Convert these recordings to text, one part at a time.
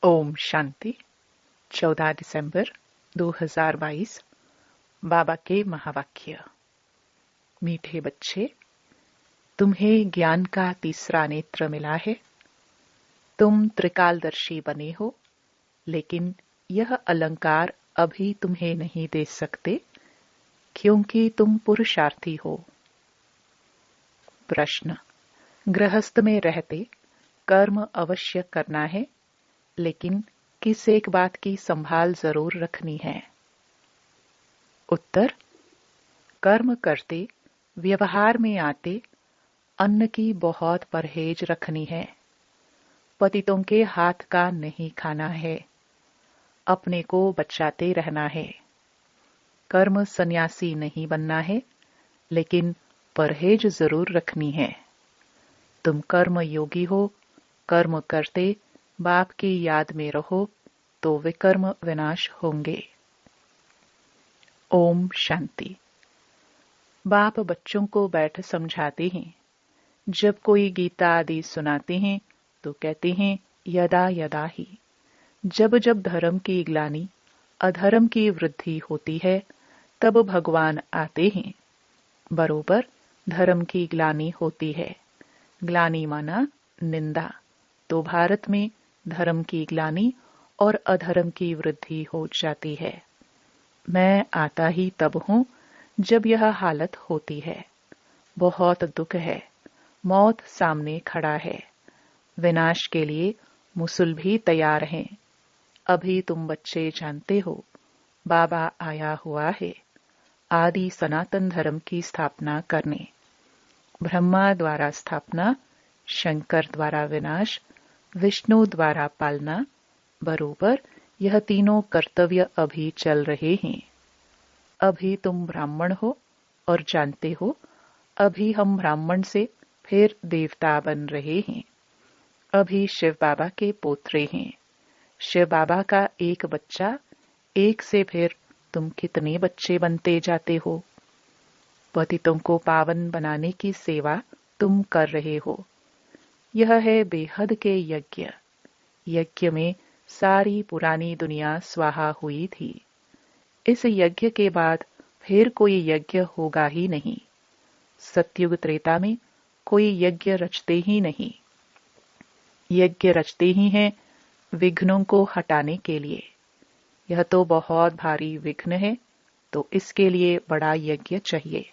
ओम शांति। 14 दिसंबर 2022। बाबा के महावाक्य। मीठे बच्चे, तुम्हें ज्ञान का तीसरा नेत्र मिला है। तुम त्रिकालदर्शी बने हो, लेकिन यह अलंकार अभी तुम्हें नहीं दे सकते क्योंकि तुम पुरुषार्थी हो। प्रश्न। गृहस्थ में रहते कर्म अवश्य करना है, लेकिन किस एक बात की संभाल जरूर रखनी है। उत्तर। कर्म करते, व्यवहार में आते अन्न की बहुत परहेज रखनी है। पतितों के हाथ का नहीं खाना है। अपने को बचाते रहना है। कर्म सन्यासी नहीं बनना है, लेकिन परहेज जरूर रखनी है। तुम कर्म योगी हो, कर्म करते बाप की याद में रहो तो विकर्म विनाश होंगे। ओम शांति। बाप बच्चों को बैठ समझाते हैं। जब कोई गीता आदि सुनाते हैं तो कहते हैं यदा यदा ही। जब जब धर्म की ग्लानि, अधर्म की वृद्धि होती है, तब भगवान आते हैं। बरोबर धर्म की ग्लानि होती है। ग्लानि माना निंदा। तो भारत में धर्म की ग्लानि और अधर्म की वृद्धि हो जाती है। मैं आता ही तब हूं जब यह हालत होती है। बहुत दुख है। मौत सामने खड़ा है। विनाश के लिए मुसल भी तैयार हैं। अभी तुम बच्चे जानते हो, बाबा आया हुआ है आदि सनातन धर्म की स्थापना करने। ब्रह्मा द्वारा स्थापना, शंकर द्वारा विनाश, विष्णु द्वारा पालना, बरोबर यह तीनों कर्तव्य अभी चल रहे हैं। अभी तुम ब्राह्मण हो और जानते हो, अभी हम ब्राह्मण से फिर देवता बन रहे हैं। अभी शिव बाबा के पोत्रे हैं। शिव बाबा का एक बच्चा, एक से फिर तुम कितने बच्चे बनते जाते हो। पतितों को पावन बनाने की सेवा तुम कर रहे हो। यह है बेहद के यज्ञ। यज्ञ में सारी पुरानी दुनिया स्वाहा हुई थी। इस यज्ञ के बाद फिर कोई यज्ञ होगा ही नहीं। सतयुग त्रेता में कोई यज्ञ रचते ही नहीं। यज्ञ रचते ही हैं विघ्नों को हटाने के लिए। यह तो बहुत भारी विघ्न है, तो इसके लिए बड़ा यज्ञ चाहिए।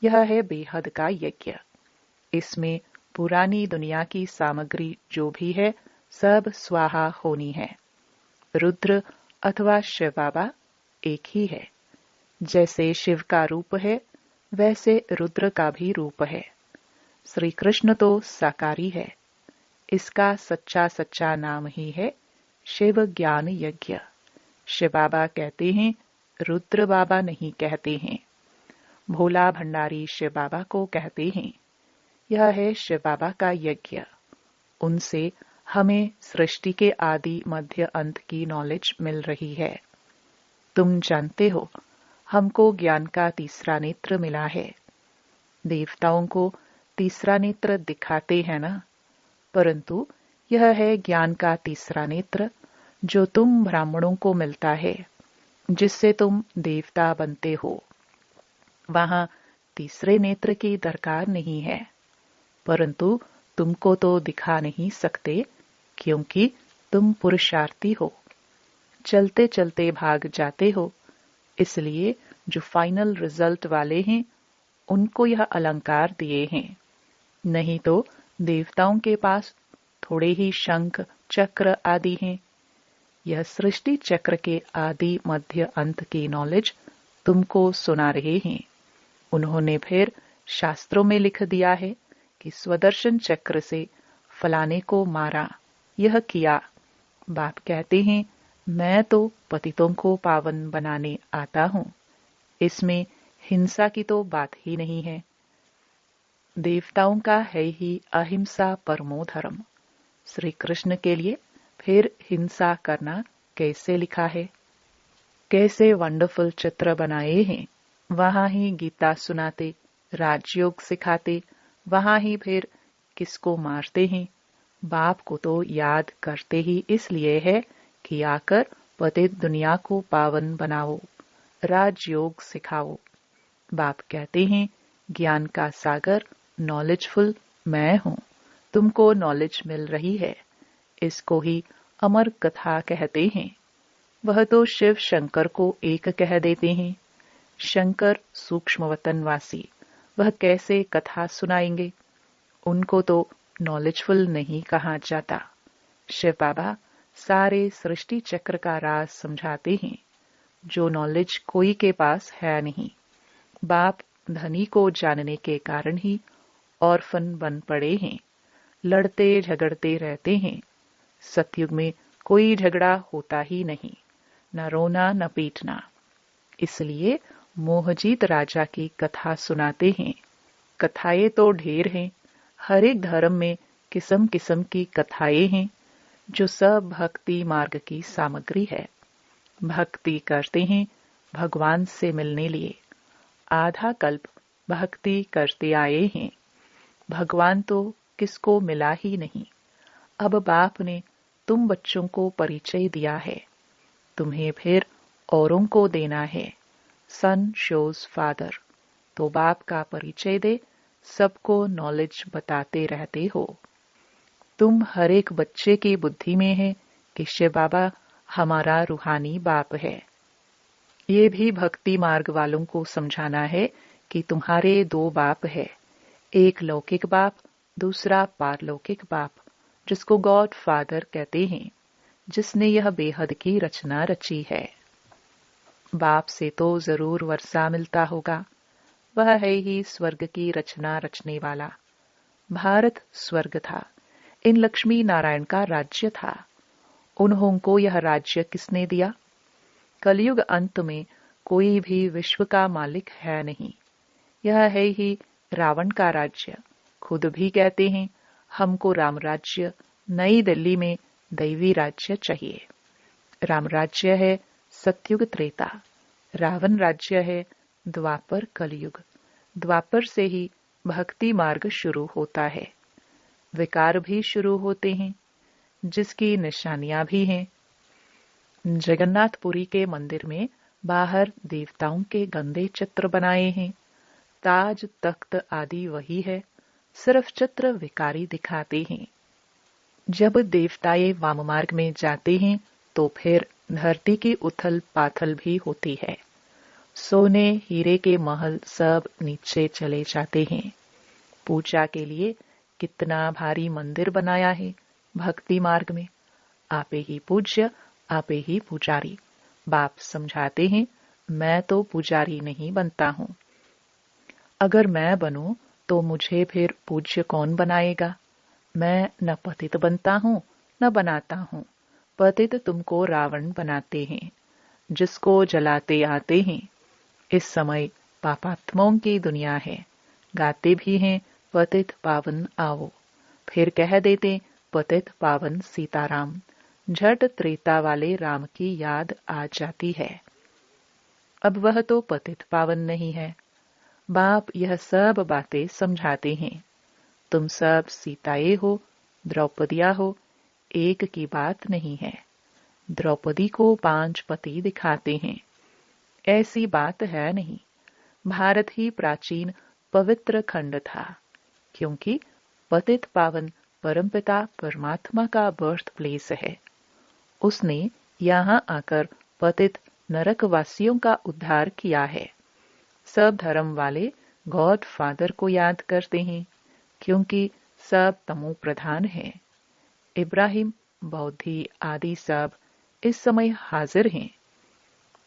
यह है बेहद का यज्ञ। इसमें पुरानी दुनिया की सामग्री जो भी है, सब स्वाहा होनी है। रुद्र अथवा शिव बाबा एक ही है। जैसे शिव का रूप है, वैसे रुद्र का भी रूप है। श्री कृष्ण तो साकारी है। इसका सच्चा सच्चा नाम ही है शिव ज्ञान यज्ञ। शिव बाबा कहते हैं, रुद्र बाबा नहीं कहते हैं। भोला भंडारी शिव बाबा को कहते हैं। यह है शिव बाबा का यज्ञ। उनसे हमें सृष्टि के आदि मध्य अंत की नॉलेज मिल रही है। तुम जानते हो, हमको ज्ञान का तीसरा नेत्र मिला है। देवताओं को तीसरा नेत्र दिखाते हैं ना, परंतु यह है ज्ञान का तीसरा नेत्र जो तुम ब्राह्मणों को मिलता है, जिससे तुम देवता बनते हो। वहां तीसरे नेत्र की दरकार नहीं है, परंतु तुमको तो दिखा नहीं सकते क्योंकि तुम पुरुषार्थी हो। चलते चलते भाग जाते हो, इसलिए जो फाइनल रिजल्ट वाले हैं उनको यह अलंकार दिए हैं। नहीं तो देवताओं के पास थोड़े ही शंख चक्र आदि हैं। यह सृष्टि चक्र के आदि मध्य अंत की नॉलेज तुमको सुना रहे हैं। उन्होंने फिर शास्त्रों में लिख दिया है कि स्वदर्शन चक्र से फलाने को मारा, यह किया। बाप कहते हैं, मैं तो पतितों को पावन बनाने आता हूं। इसमें हिंसा की तो बात ही नहीं है। देवताओं का है ही अहिंसा परमो धर्म। श्री कृष्ण के लिए फिर हिंसा करना कैसे लिखा है। कैसे वंडरफुल चित्र बनाए हैं। वहां ही गीता सुनाते, राजयोग सिखाते, वहां ही फिर किसको मारते हैं, बाप को तो याद करते ही इसलिए है कि आकर पतित दुनिया को पावन बनाओ, राजयोग सिखाओ। बाप कहते हैं ज्ञान का सागर नॉलेजफुल मैं हूँ, तुमको नॉलेज मिल रही है, इसको ही अमर कथा कहते हैं। वह तो शिव शंकर को एक कह देते हैं। शंकर सूक्ष्म वतनवासी, वह कैसे कथा सुनाएंगे? उनको तो नॉलेजफुल नहीं कहा जाता। शिव बाबा सारे सृष्टि चक्र का राज समझाते हैं, जो नॉलेज कोई के पास है नहीं। बाप धनी को जानने के कारण ही ऑर्फन बन पड़े हैं, लड़ते झगड़ते रहते हैं। सतयुग में कोई झगड़ा होता ही नहीं, न रोना न पीटना। इसलिए मोहजीत राजा की कथा सुनाते हैं। कथाएं तो ढेर हैं, हर एक धर्म में किस्म किस्म की कथाएं हैं, जो सब भक्ति मार्ग की सामग्री है। भक्ति करते हैं भगवान से मिलने लिए, आधा कल्प भक्ति करते आए हैं, भगवान तो किसको मिला ही नहीं। अब बाप ने तुम बच्चों को परिचय दिया है, तुम्हें फिर औरों को देना है। सन शोज फादर, तो बाप का परिचय दे, सबको नॉलेज बताते रहते हो। तुम हर एक बच्चे की बुद्धि में है कि शिव बाबा हमारा रूहानी बाप है। ये भी भक्ति मार्ग वालों को समझाना है कि तुम्हारे दो बाप है, एक लौकिक बाप, दूसरा पारलौकिक बाप, जिसको गॉड फादर कहते हैं, जिसने यह बेहद की रचना रची है। बाप से तो जरूर वर्षा मिलता होगा, वह है ही स्वर्ग की रचना रचने वाला। भारत स्वर्ग था, इन लक्ष्मी नारायण का राज्य था। उन्हों को यह राज्य किसने दिया? कलयुग अंत में कोई भी विश्व का मालिक है नहीं, यह है ही रावण का राज्य। खुद भी कहते हैं हमको राम राज्य, नई दिल्ली में दैवी राज्य चाहिए। राम राज्य है सतयुग त्रेता, रावण राज्य है द्वापर कलयुग। द्वापर से ही भक्ति मार्ग शुरू होता है, विकार भी शुरू होते हैं, जिसकी निशानियां भी हैं। जगन्नाथपुरी के मंदिर में बाहर देवताओं के गंदे चित्र बनाए हैं, ताज तख्त आदि वही है, सिर्फ चित्र विकारी दिखाते हैं। जब देवताएं वाम मार्ग में जाते हैं तो फिर धरती की उथल पाथल भी होती है, सोने हीरे के महल सब नीचे चले जाते हैं। पूजा के लिए कितना भारी मंदिर बनाया है भक्ति मार्ग में, आपे ही पूज्य आपे ही पुजारी। बाप समझाते हैं मैं तो पुजारी नहीं बनता हूं, अगर मैं बनूं तो मुझे फिर पूज्य कौन बनाएगा? मैं न पतित बनता हूं न बनाता हूं, पतित तुमको रावण बनाते हैं, जिसको जलाते आते हैं। इस समय पापात्माओं की दुनिया है, गाते भी हैं पतित पावन आओ, फिर कह देते पतित पावन सीताराम। झट त्रेता वाले राम की याद आ जाती है। अब वह तो पतित पावन नहीं है। बाप यह सब बातें समझाते हैं। तुम सब सीताएं हो, द्रौपदिया हो, एक की बात नहीं है। द्रौपदी को 5 पति दिखाते हैं, ऐसी बात है नहीं। भारत ही प्राचीन पवित्र खंड था, क्योंकि पतित पावन परमपिता परमात्मा का बर्थ प्लेस है। उसने यहाँ आकर पतित नरकवासियों का उद्धार किया है। सब धर्म वाले गॉड फादर को याद करते हैं, क्योंकि सब तमो प्रधान है। इब्राहिम, बौद्धि आदि सब इस समय हाजिर हैं।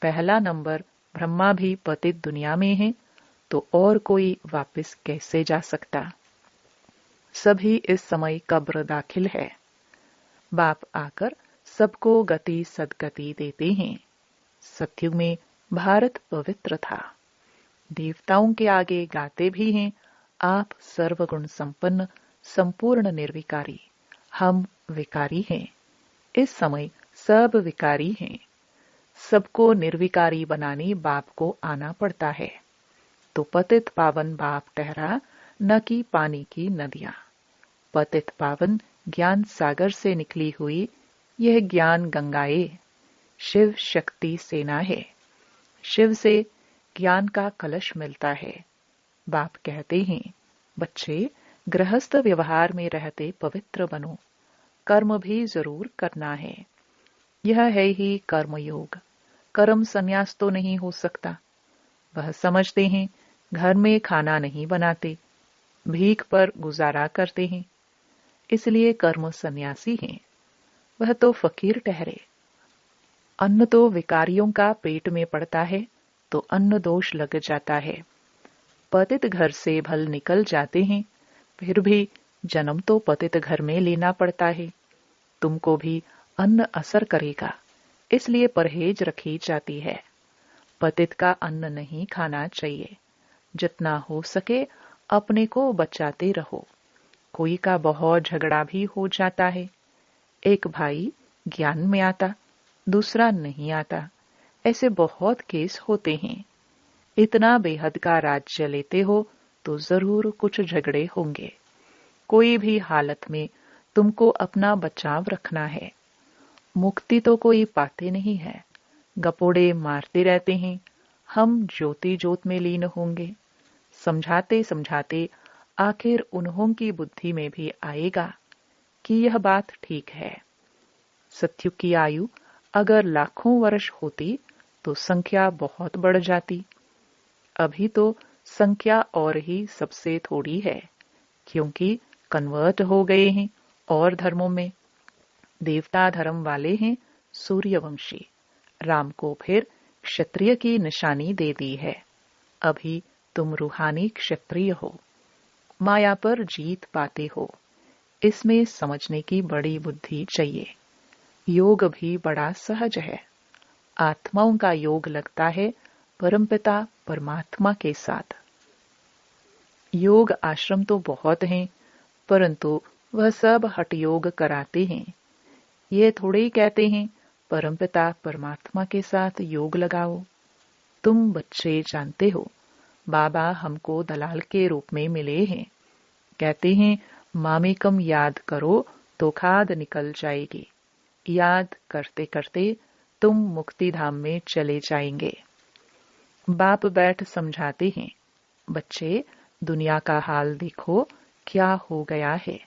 पहला नंबर ब्रह्मा भी पतित दुनिया में है, तो और कोई वापस कैसे जा सकता? सभी इस समय कब्र दाखिल है। बाप आकर सबको गति सदगति देते हैं। सतयुग में भारत पवित्र था। देवताओं के आगे गाते भी हैं आप सर्वगुण संपन्न संपूर्ण निर्विकारी, हम विकारी हैं। इस समय सब विकारी हैं। सबको निर्विकारी बनाने बाप को आना पड़ता है। तो पतित पावन बाप ठहरा, न कि पानी की नदियां। पतित पावन ज्ञान सागर से निकली हुई यह ज्ञान गंगाए शिव शक्ति सेना है। शिव से ज्ञान का कलश मिलता है। बाप कहते हैं, बच्चे गृहस्थ व्यवहार में रहते पवित्र बनो, कर्म भी जरूर करना है। यह है ही कर्मयोग। कर्म संन्यास तो नहीं हो सकता। वह समझते हैं घर में खाना नहीं बनाते, भीख पर गुजारा करते हैं, इसलिए कर्म सन्यासी हैं। वह तो फकीर ठहरे। अन्न तो विकारियों का पेट में पड़ता है तो अन्न दोष लग जाता है। पतित घर से भल निकल जाते हैं, फिर भी जन्म तो पतित घर में लेना पड़ता है। तुमको भी अन्न असर करेगा, इसलिए परहेज रखी जाती है। पतित का अन्न नहीं खाना चाहिए। जितना हो सके अपने को बचाते रहो। कोई का बहुत झगड़ा भी हो जाता है। एक भाई ज्ञान में आता, दूसरा नहीं आता, ऐसे बहुत केस होते हैं। इतना बेहद का राज्य लेते हो तो जरूर कुछ झगड़े होंगे। कोई भी हालत में तुमको अपना बचाव रखना है। मुक्ति तो कोई पाते नहीं है, गपोड़े मारते रहते हैं। हम ज्योति ज्योत में लीन होंगे। समझाते समझाते आखिर उन्हों की बुद्धि में भी आएगा कि यह बात ठीक है। सत्युग की आयु अगर लाखों वर्ष होती तो संख्या बहुत बढ़ जाती। अभी तो संख्या और ही सबसे थोड़ी है, क्योंकि कन्वर्ट हो गए हैं और धर्मों में। देवता धर्म वाले हैं सूर्यवंशी, राम को फिर क्षत्रिय की निशानी दे दी है। अभी तुम रूहानी क्षत्रिय हो, माया पर जीत पाते हो। इसमें समझने की बड़ी बुद्धि चाहिए। योग भी बड़ा सहज है। आत्माओं का योग लगता है परमपिता परमात्मा के साथ। योग आश्रम तो बहुत हैं, परंतु वह सब हठ योग कराते हैं। ये थोड़े ही कहते हैं परमपिता परमात्मा के साथ योग लगाओ। तुम बच्चे जानते हो बाबा हमको दलाल के रूप में मिले हैं। कहते हैं मामेकम याद करो तो खाद निकल जाएगी। याद करते करते तुम मुक्ति धाम में चले जाएंगे। बाप बैठ समझाते हैं, बच्चे दुनिया का हाल देखो क्या हो गया है।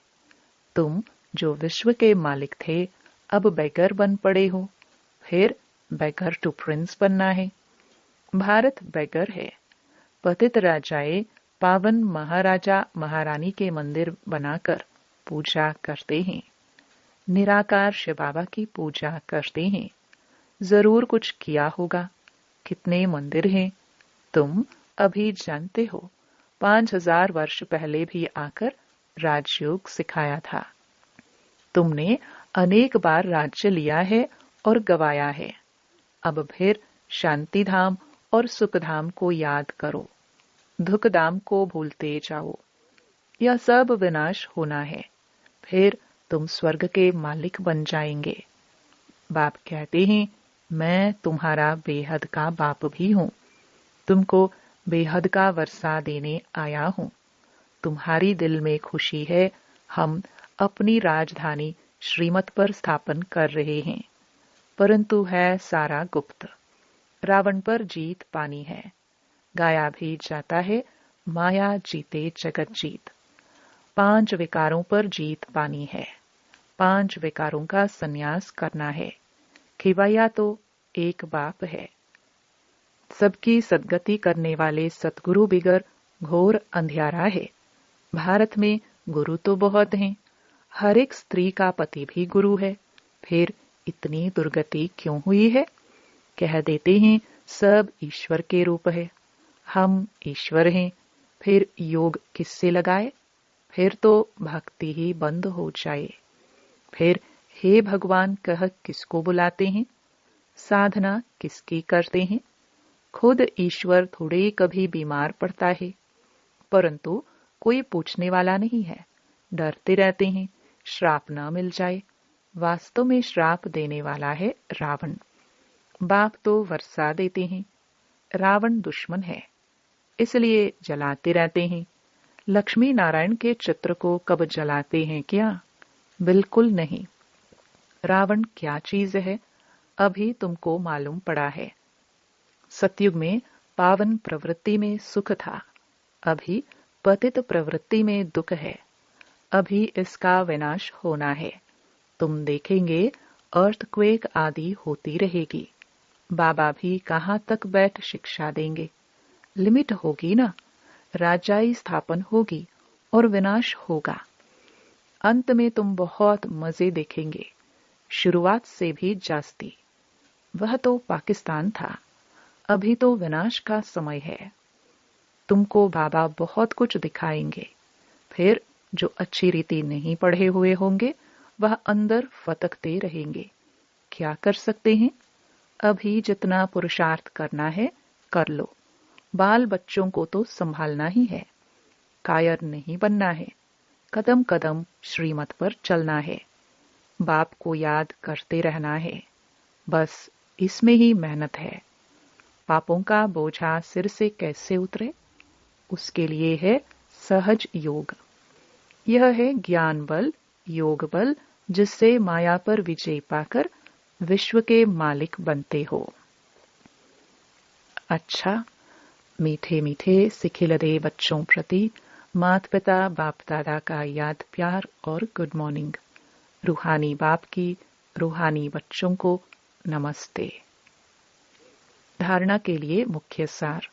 तुम जो विश्व के मालिक थे अब बेगर बन पड़े हो, फिर बेगर टू प्रिंस बनना है। भारत बेगर है। पतित राजाए पावन महाराजा महारानी के मंदिर बनाकर पूजा करते हैं। निराकार शिव बाबा की पूजा करते हैं। जरूर कुछ किया होगा। कितने मंदिर हैं तुम अभी जानते हो। 5000 वर्ष पहले भी आकर राजयोग सिखाया था। तुमने अनेक बार राज्य लिया है और गवाया है। अब फिर शांति धाम और सुख धाम को याद करो। दुख धाम को भूलते जाओ। यह सब विनाश होना है, फिर तुम स्वर्ग के मालिक बन जाएंगे। बाप कहते हैं मैं तुम्हारा बेहद का बाप भी हूँ। तुमको बेहद का वर्षा देने आया हूँ। तुम्हारी दिल में खुशी है। हम अपनी राजधानी श्रीमत पर स्थापन कर रहे हैं, परंतु है सारा गुप्त। रावण पर जीत पानी है। गाया भी जाता है माया जीते जगत जीत। 5 विकारों पर जीत पानी है। 5 विकारों का संन्यास करना है। खिवैया तो एक बाप है। सबकी सद्गति करने वाले सतगुरु बिगर घोर अंधियारा है। भारत में गुरु तो बहुत हैं। हर एक स्त्री का पति भी गुरु है। फिर इतनी दुर्गति क्यों हुई है? कह देते हैं सब ईश्वर के रूप है। हम ईश्वर हैं, फिर योग किससे लगाए? फिर तो भक्ति ही बंद हो जाए। फिर हे भगवान कह किसको बुलाते हैं? साधना किसकी करते हैं? खुद ईश्वर थोड़े कभी बीमार पड़ता है, परंतु कोई पूछने वाला नहीं है। डरते रहते हैं श्राप न मिल जाए। वास्तव में श्राप देने वाला है रावण। बाप तो वर्षा देते हैं। रावण दुश्मन है, इसलिए जलाते रहते हैं। लक्ष्मी नारायण के चित्र को कब जलाते हैं क्या? बिल्कुल नहीं। रावण क्या चीज है, अभी तुमको मालूम पड़ा है। सतयुग में पावन प्रवृत्ति में सुख था, अभी पतित प्रवृत्ति में दुख है। अभी इसका विनाश होना है। तुम देखेंगे अर्थक्वेक आदि होती रहेगी। बाबा भी कहाँ तक बैठ शिक्षा देंगे। लिमिट होगी ना। राजाई स्थापन होगी और विनाश होगा। अंत में तुम बहुत मजे देखेंगे, शुरुआत से भी जास्ती। वह तो पाकिस्तान था, अभी तो विनाश का समय है। तुमको बाबा बहुत कुछ दिखाएंगे। फिर जो अच्छी रीति नहीं पढ़े हुए होंगे वह अंदर फतकते रहेंगे। क्या कर सकते हैं? अभी जितना पुरुषार्थ करना है कर लो। बाल बच्चों को तो संभालना ही है, कायर नहीं बनना है। कदम कदम श्रीमत पर चलना है। बाप को याद करते रहना है। बस इसमें ही मेहनत है। पापों का बोझा सिर से कैसे उतरे, उसके लिए है सहज योग। यह है ज्ञान बल, योग बल, जिससे माया पर विजय पाकर विश्व के मालिक बनते हो। अच्छा, मीठे मीठे सिखिलदे बच्चों प्रति माता पिता बाप दादा का याद प्यार और गुड मॉर्निंग। रूहानी बाप की रूहानी बच्चों को नमस्ते। धारणा के लिए मुख्य सार।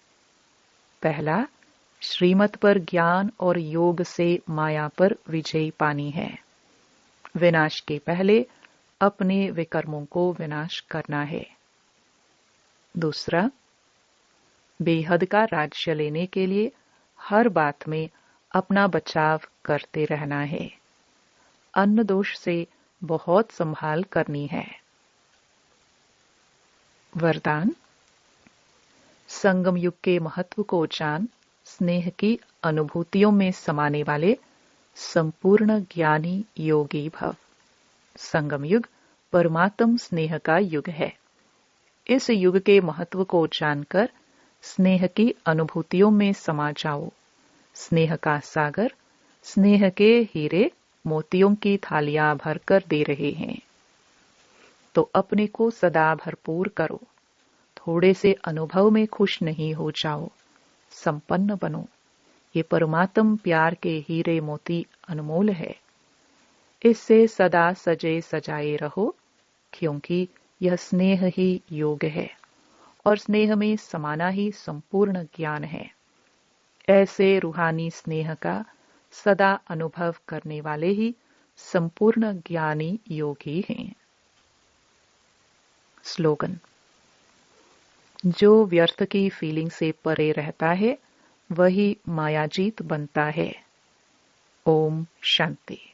पहला, श्रीमत पर ज्ञान और योग से माया पर विजय पानी है। विनाश के पहले अपने विकर्मों को विनाश करना है। दूसरा, बेहद का राज्य लेने के लिए हर बात में अपना बचाव करते रहना है। अन्न दोष से बहुत संभाल करनी है। वरदान, संगम युग के महत्व को जान स्नेह की अनुभूतियों में समाने वाले संपूर्ण ज्ञानी योगी भव। संगम युग परमात्म स्नेह का युग है। इस युग के महत्व को जानकर स्नेह की अनुभूतियों में समा जाओ। स्नेह का सागर स्नेह के हीरे मोतियों की थालियां भरकर दे रहे हैं, तो अपने को सदा भरपूर करो। थोड़े से अनुभव में खुश नहीं हो जाओ, संपन्न बनो। ये परमात्म प्यार के हीरे मोती अनमोल है। इससे सदा सजे सजाए रहो, क्योंकि यह स्नेह ही योग है और स्नेह में समाना ही संपूर्ण ज्ञान है। ऐसे रूहानी स्नेह का सदा अनुभव करने वाले ही संपूर्ण ज्ञानी योगी हैं। स्लोगन, जो व्यर्थ की फीलिंग से परे रहता है वही मायाजीत बनता है। ओम शांति।